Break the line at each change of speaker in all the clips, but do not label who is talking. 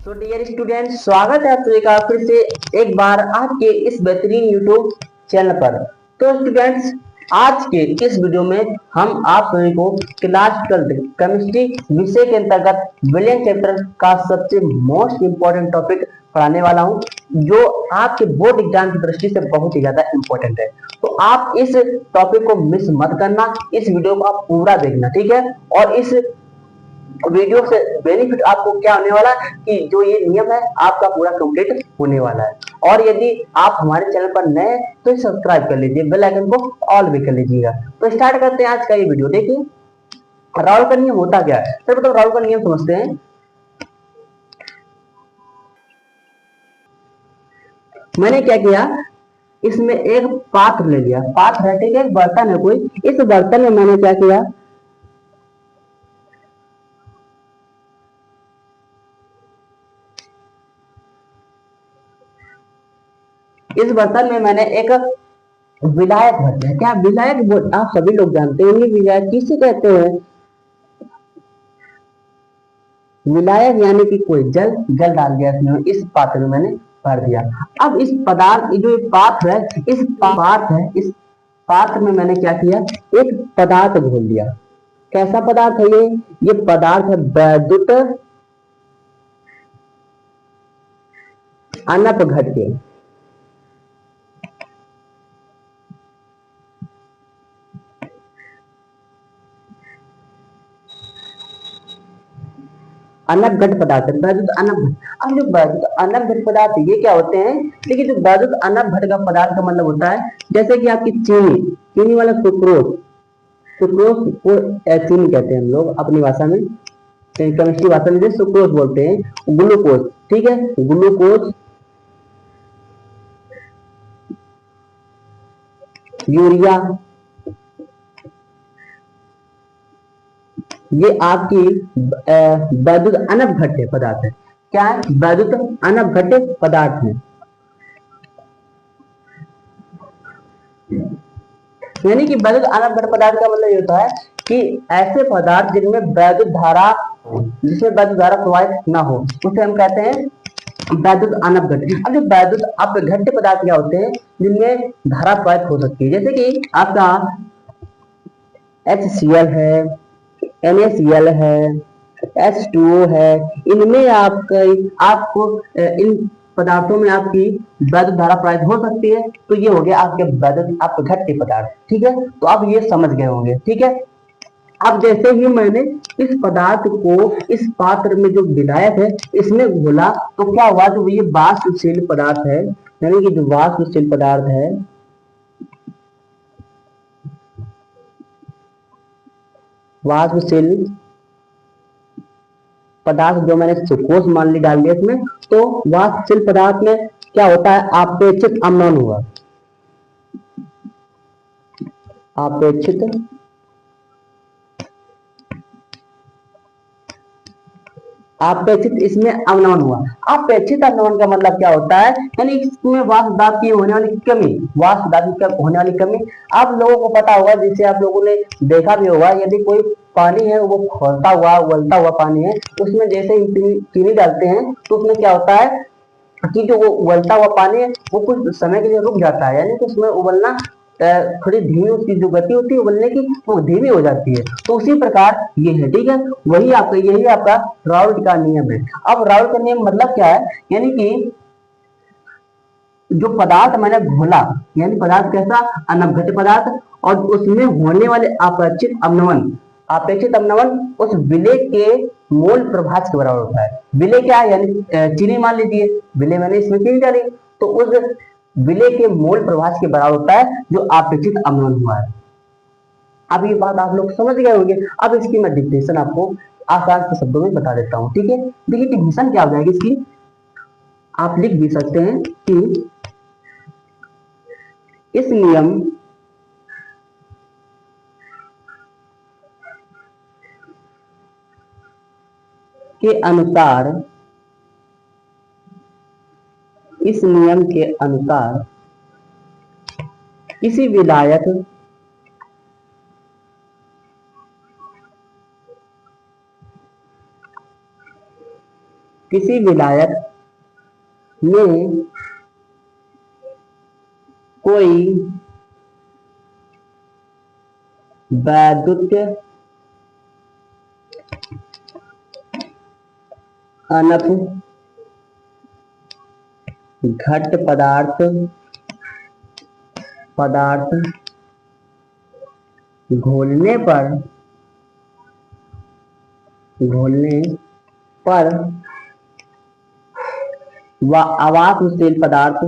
तो dear student, स्वागत है आप सभी का फिर से एक बार आपके इस बेहतरीन यूट्यूब चैनल पर। तो स्टूडेंट्स, आज के इस वीडियो में हम आप सभी को क्लास 12 केमिस्ट्री विषय के अंतर्गत विलियम चैप्टर का सबसे मोस्ट इम्पोर्टेंट टॉपिक पढ़ाने वाला हूं, जो आपके बोर्ड एग्जाम की दृष्टि से बहुत ही ज्यादा इम्पोर्टेंट है। तो आप इस टॉपिक को मिस मत करना, इस वीडियो को आप पूरा देखना, ठीक है। और इस वीडियो से बेनिफिट आपको क्या होने वाला है कि जो ये नियम है आपका पूरा कंप्लीट होने वाला है। और यदि आप हमारे चैनल पर नए हैं तो सब्सक्राइब कर लीजिए, बेल आइकन को ऑल भी कर लीजिएगा। तो स्टार्ट करते हैं आज का ये वीडियो। देखिए, राउल का नियम होता क्या है, सर मतलब राउल का नियम समझते हैं। मैंने क्या किया, इसमें एक पात्र ले लिया, पात्र है, ठीक है, एक बर्तन है कोई। इस बर्तन में मैंने क्या किया, इस बर्तन में मैंने एक विलायक भर दिया। क्या विलायक आप सभी लोग जानते होंगे, विलायक किसे कहते हैं। विलायक यानी कि कोई जल जल डाल दिया इसमें, इस पात्र में मैंने भर दिया। अब इस पदार्थ, जो पात्र है, इस पात्र में मैंने क्या किया, एक पदार्थ घोल दिया। कैसा पदार्थ है ये पदार्थ है वैद्युत अनपघट्य। अनपघट पदार्थ है, वैद्युत अनपघट। अब जो वैद्युत अनपघट पदार्थ ये क्या होते हैं, देखिए जो वैद्युत अनपघट का पदार्थ का मतलब होता है, जैसे कि आपकी चीनी, चीनी वाला सुक्रोज, सुक्रोज को चीनी कहते हैं हम लोग अपनी भाषा में, केमिस्ट्री भाषा में सुक्रोज बोलते हैं। ग्लूकोज, ठीक है, ग्लूकोज, यूरिया, ये आपकी वैद्युत अनपघट्य पदार्थ है। क्या है, वैद्युत अनपघट्य पदार्थ है। यानी कि वैद्युत अनपघट पदार्थ का मतलब ये होता है कि ऐसे पदार्थ जिनमें वैद्युत धारा, जिसमें वैद्युत धारा प्रवाहित ना हो, उसे हम कहते हैं वैद्युत अनपघट। अब जो वैद्युत अपघट्य पदार्थ क्या होते हैं, जिनमें धारा प्रवाहित हो सकती है, जैसे कि आपका HCl है, NaCl है, H2O है। इनमें आपको इन पदार्थों में आपकी वैद्युत धारा प्रवाहित हो सकती है। तो ये हो गया आपके वैद्युत अपघट्य पदार्थ, ठीक है। तो अब ये समझ गए होंगे, ठीक है। अब जैसे ही मैंने इस पदार्थ को इस पात्र में जो विलायक है इसमें घोला, तो क्या हुआ, जो ये वाष्पशील पदार्थ है, यानी कि जो वाष्पशील पदार्थ है, वाष्पशील पदार्थ जो मैंने सुक्रोज मान ली डाल दिया इसमें, तो वाष्पशील पदार्थ में क्या होता है, आपेक्षिक अम्लन हुआ, आपेक्षिक अपेक्षित इसमें अवनमन हुआ। अपेक्षित अवनमन का मतलब क्या होता है, यानी इसमें वाष्प दाब की होने वाली कमी, वाष्प दाब की होने वाली कमी। आप लोगों को पता होगा, जिसे आप लोगों ने देखा भी होगा, यदि कोई पानी है वो खोलता हुआ उबलता हुआ पानी है, उसमें जैसे ही चीनी डालते हैं तो उसमें क्या होता है कि जो वो उबलता हुआ पानी है वो कुछ समय के लिए रुक जाता है, यानी कि उसमें उबलना थोड़ी धीमी, उसकी जो गति होती है उबलने की वो धीमी हो जाती है। तो उसी प्रकार ये है, ठीक है। यही आपका राउल्ट का नियम है। अब राउल्ट का नियम मतलब क्या है, यानी कि जो पदार्थ मैंने घोला, यानी पदार्थ कैसा, अनपघट्य पदार्थ, और उसमें होने वाले अपेक्षित अवनमन उस विलेय के मोल प्रभाज के बराबर होता है। विलेय क्या है, यानी चीनी मान लीजिए, विलेय मैंने इसमें चीनी डाली, तो उस विलेय के मोल प्रभाज के बराबर होता है जो अपेक्षित अवनमन हुआ है। अब ये बात आप लोग समझ गए होंगे। अब इसकी मैं डिफिनेशन आपको आसान से शब्दों में बता देता हूँ, ठीक है। देखिए डिफिनेशन क्या हो जाएगी इसकी, आप लिख भी सकते हैं कि इस नियम के अनुसार, इस नियम के अनुसार किसी विलायक किसी विलायक में कोई वैद्युत अनप घट पदार्थ घोलने पर व अवाष्पशील पदार्थ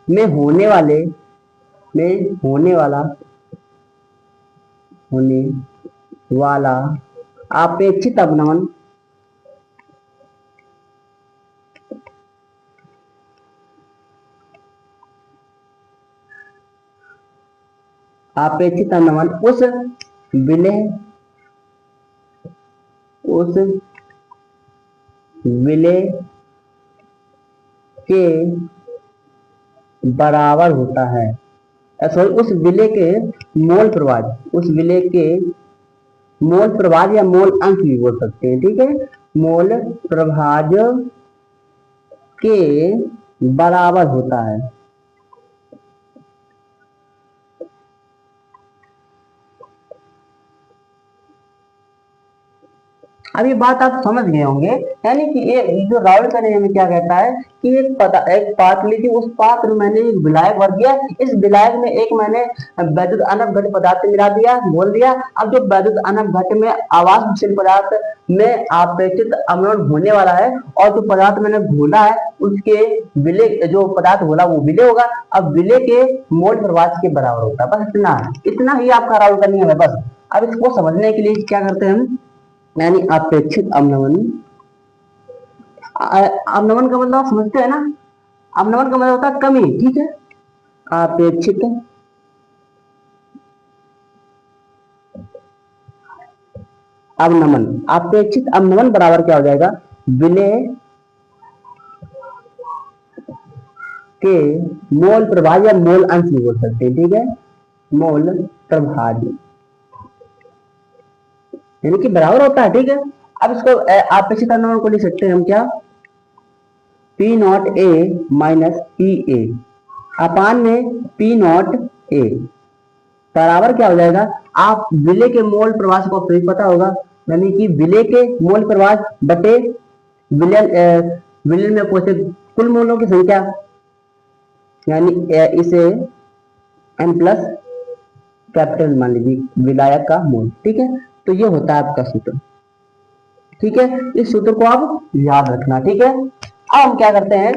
में होने वाला अपेक्षित अवनमन उस विलेय के बराबर होता है। सॉरी, उस विलेय के मोल प्रभाज या मोल अंश भी बोल सकते हैं, ठीक है। मोल प्रभाज के बराबर होता है। अब ये बात आप समझ गए होंगे, यानी कि ये जो राउल का नियम क्या कहता है कि एक पात्र लीजिए, उस पात्र में मैंने एक विलायक भर दिया, इस विलायक में एक मैंने वैद्युत अनप घट पदार्थ मिला दिया, घोल दिया। अब जो वैद्युत अनप घट में अवाष्पशील पदार्थ में अपेक्षित अवनमन होने वाला है, और जो पदार्थ मैंने घोला है उसके विलेय, जो पदार्थ घोला वो विलेय होगा। अब विलेय के मोल प्रभाज के बराबर होता है। बस इतना ही आपका राउल का नियम है। बस अब इसको समझने के लिए क्या करते हैं हम, यानी अपेक्षित अवनमन का मतलब समझते हैं ना, अवनमन का मतलब होता है कमी, ठीक है। अपेक्षित अवनमन बराबर क्या हो जाएगा, विलेय के मोल प्रभाज या मोल अंश भी बोल सकते हैं, ठीक है। मोल प्रभाज यानी कि बराबर होता है, ठीक है। अब इसको अपेक्षित अवनमन को लिख सकते हैं हम क्या, P naught A minus P A upon में पी नॉट ए बराबर क्या हो जाएगा। आप विलेय के मोल प्रभाज को आपको पता होगा, यानी कि विलेय के मोल प्रभाज बटे विलेय में पहुंचे कुल मोलों की संख्या, यानी इसे n प्लस कैपिटल मान लीजिए विलायक का मोल, ठीक है। तो ये होता है आपका सूत्र, ठीक है। इस सूत्र को आप याद रखना, ठीक है। अब हम क्या करते हैं,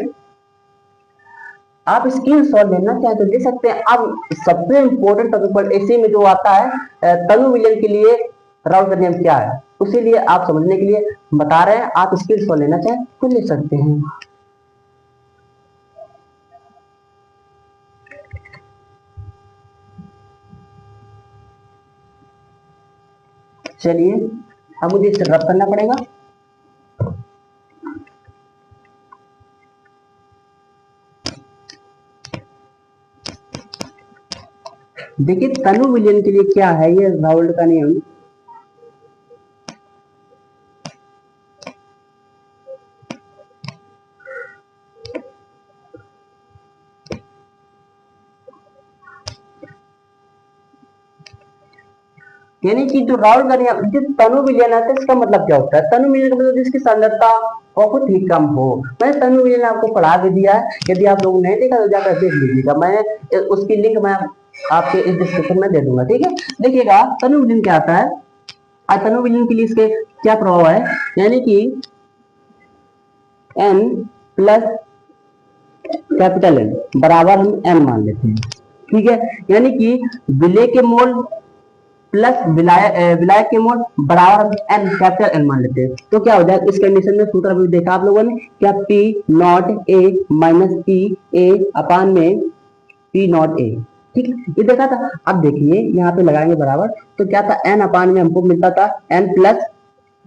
आप स्क्रीन शॉट लेना चाहे तो ले सकते हैं। अब सबसे इंपॉर्टेंट टॉपिक पर इसी में जो आता है तनु विलयन के लिए राउल का नियम क्या है, उसी लिए आप समझने के लिए बता रहे हैं। आप स्क्रीन शॉट लेना चाहे तो ले सकते हैं। चलिए अब मुझे इसे रब करना पड़ेगा। देखिए तनु विलयन के लिए क्या है ये राउल का नियम, यानी कि जो राउल का नियम तनु विलयन है, इसका मतलब क्या होता है, तनु विलयन का मतलब जिसकी सांद्रता बहुत ही कम हो। मैंने तनु विलयन आपको पढ़ा भी दिया है, यदि आप लोगों ने नहीं देखा तो जाकर देख लीजिएगा, मैं उसकी लिंक मैं आपके इस डिस्क्रिप्शन में दे दूंगा, ठीक है। देखिएगा तनु विलयन क्या आता है, तनु विलयन के लिए इसके क्या प्रभाव है, यानी कि n प्लस कैपिटल N बराबर हम n मान लेते हैं, ठीक है। यानी कि विलेय के मोल प्लस विलायक के मोल बराबर हम n कैपिटल N मान लेते हैं। तो क्या हो जाएगा, इस कंडीशन में सूत्र अभी देखा आप लोगों ने, क्या P not A minus P A अपान में P नॉट A, ठीक, ये देखा था। अब देखिए यहाँ पे लगाएंगे बराबर, तो क्या था n अपान में हमको मिलता था n प्लस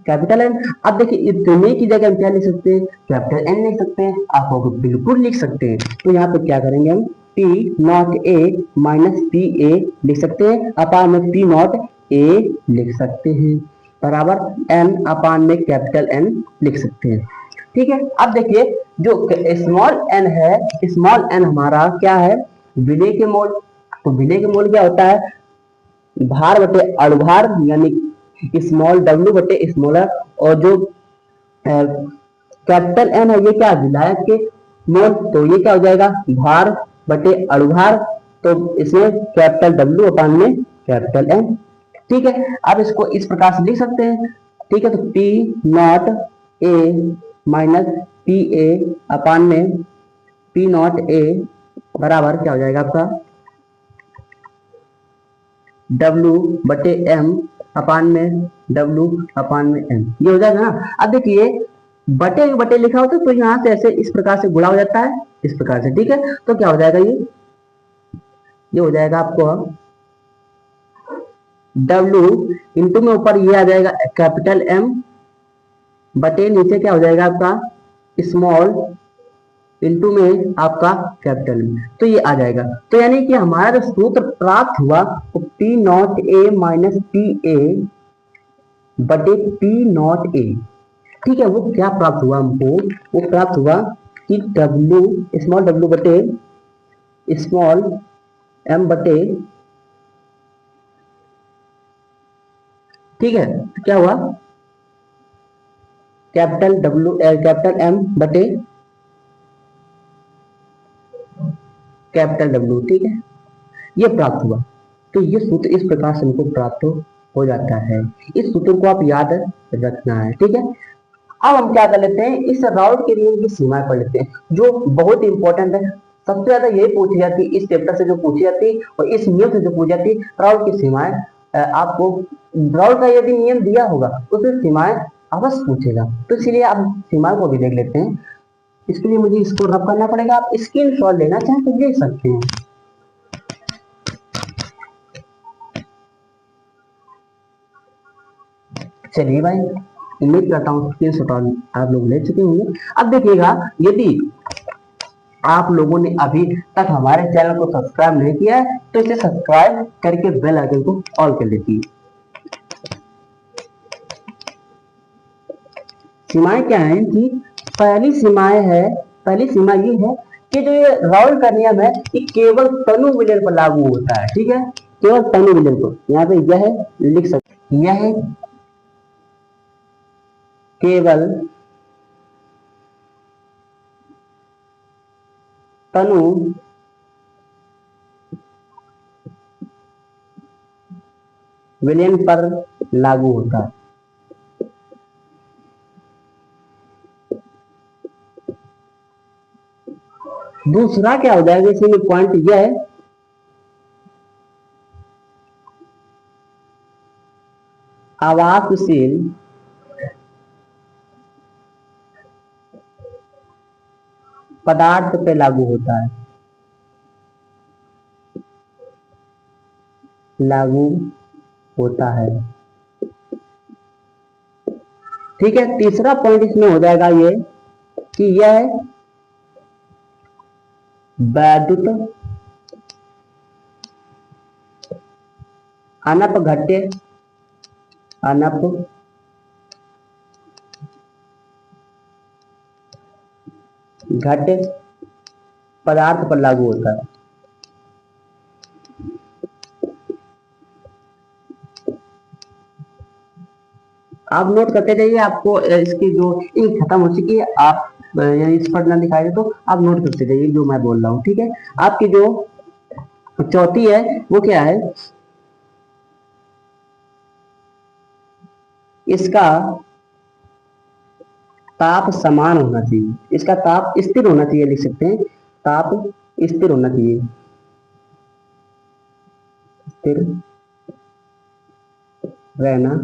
कैपिटल एन। अब देखिए इतने की जगह हम क्या लिख सकते हैं, कैपिटल एन लिख सकते हैं, आप बिल्कुल लिख सकते हैं। तो यहाँ पे क्या करेंगे हम, P naught A minus P ए लिख सकते हैं, अपान में पी नॉट ए लिख सकते हैं, बराबर एन अपान में कैपिटल एन लिख सकते हैं। ठीक है, अब देखिए जो स्मॉल एन है, स्मॉल एन हमारा क्या है, विलय के मोल। तो विलय के मोल क्या होता है, भार बटे अणुभार, यानी स्मॉल डब्ल्यू बटे स्मॉल आर, और जो कैपिटल एन है ये क्या है, विलायक के मोल, तो ये क्या हो जाएगा, भार बटे अणुभार, तो इसमें कैपिटल डब्ल्यू अपान में कैपिटल एन। ठीक है, अब इसको इस प्रकार से लिख सकते हैं। ठीक है, तो P naught A minus P A upon में पी नॉट ए बराबर क्या हो जाएगा आपका, W बटे एम अपान में W अपान में एम, ये हो जाएगा ना। अब देखिए बटे बटे लिखा होता है तो यहाँ से ऐसे इस प्रकार से गुणा हो जाता है, इस प्रकार से। ठीक है, तो क्या हो जाएगा, ये हो जाएगा आपको W इंटू में ऊपर ये आ जाएगा कैपिटल M बटे नीचे क्या हो जाएगा आपका स्मॉल इंटू में आपका कैपिटल में, तो ये आ जाएगा। तो यानी कि हमारा जो सूत्र प्राप्त हुआ वो P naught A minus P ए बटे पी नॉट ए। ठीक है, वो क्या प्राप्त हुआ हमको, वो प्राप्त हुआ कि डब्ल्यू स्मॉल डब्ल्यू बटे स्मॉल एम बटे, ठीक है, तो क्या हुआ कैपिटल डब्ल्यू कैपिटल एम बटे कैपिटल डब्ल्यू। ठीक है, ये प्राप्त हुआ। तो ये सूत्र इस प्रकार से हमको प्राप्त हो जाता है। इस सूत्र को आप याद रखना है। ठीक है, अब हम क्या कर लेते हैं, इस राउल्ट के नियम की सीमाएं पढ़ लेते हैं जो बहुत इंपॉर्टेंट है। सबसे ज्यादा यही पूछी जाती है, इस चैप्टर से जो पूछी जाती है और इस नियम से जो पूछी जाती है, राउल्ट की सीमाएं। आपको राउल्ट का यदि नियम दिया होगा तो फिर सीमाएं अवश्य पूछेगा, तो इसलिए आप सीमाएं को भी देख लेते हैं। इसके लिए मुझे इसको रब करना पड़ेगा, आप स्क्रीन शॉट लेना चाहें तो ले सकते हैं। चलिए भाई, उम्मीद करता हूँ स्क्रीन शॉट आप लोग ले चुके होंगे। अब देखिएगा, यदि आप लोगों ने अभी तक हमारे चैनल को सब्सक्राइब नहीं किया है तो इसे सब्सक्राइब करके बेल आइकन को ऑल कर लीजिए। सीमाएं क्या है कि पहली सीमा ये है कि जो ये राउल्ट का नियम है ये केवल तनु विलयन पर लागू होता है। ठीक है, केवल तनु विलयन पर, यहाँ पे यह लिख सकते, यह केवल तनु विलयन पर लागू होता है। दूसरा क्या हो जाएगा, इसमें पॉइंट यह है आवासशील पदार्थ पे लागू होता है, लागू होता है। ठीक है, तीसरा पॉइंट इसमें हो जाएगा ये कि यह वैद्युत अनपघट्य घट्य पदार्थ पर लागू होता है। आप नोट करते जाइए, आपको इसकी जो इंक खत्म हो चुकी है, आप इस पर ना दिखाई दे तो आप नोट करते जाइए जो मैं बोल रहा हूँ। ठीक है, आपकी जो चौथी है वो क्या है, इसका ताप समान होना चाहिए, इसका ताप स्थिर होना चाहिए, लिख सकते हैं ताप स्थिर होना चाहिए, स्थिर रहना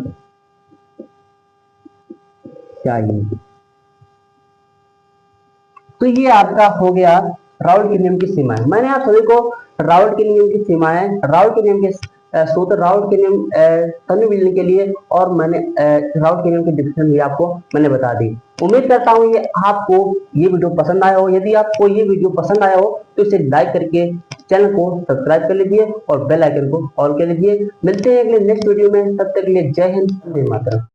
चाहिए। तो ये आपका हो गया राउल्ट के नियम की सीमाएं। मैंने आप सभी को राउल्ट के नियम की सीमाएं, राउल्ट के नियम के सूत्र राउट के नियम तनु मिलने के लिए, और मैंने राउट के नियम की डिस्क्रिप्शन भी आपको मैंने बता दी। उम्मीद करता हूँ ये आपको ये वीडियो पसंद आया हो। यदि आपको ये वीडियो पसंद आया हो तो इसे लाइक करके चैनल को सब्सक्राइब कर लीजिए और बेल आइकन को ऑल कर लीजिए। मिलते हैं अगले नेक्स्ट वीडियो में, तब तक के लिए जय हिंद, जय मातरम।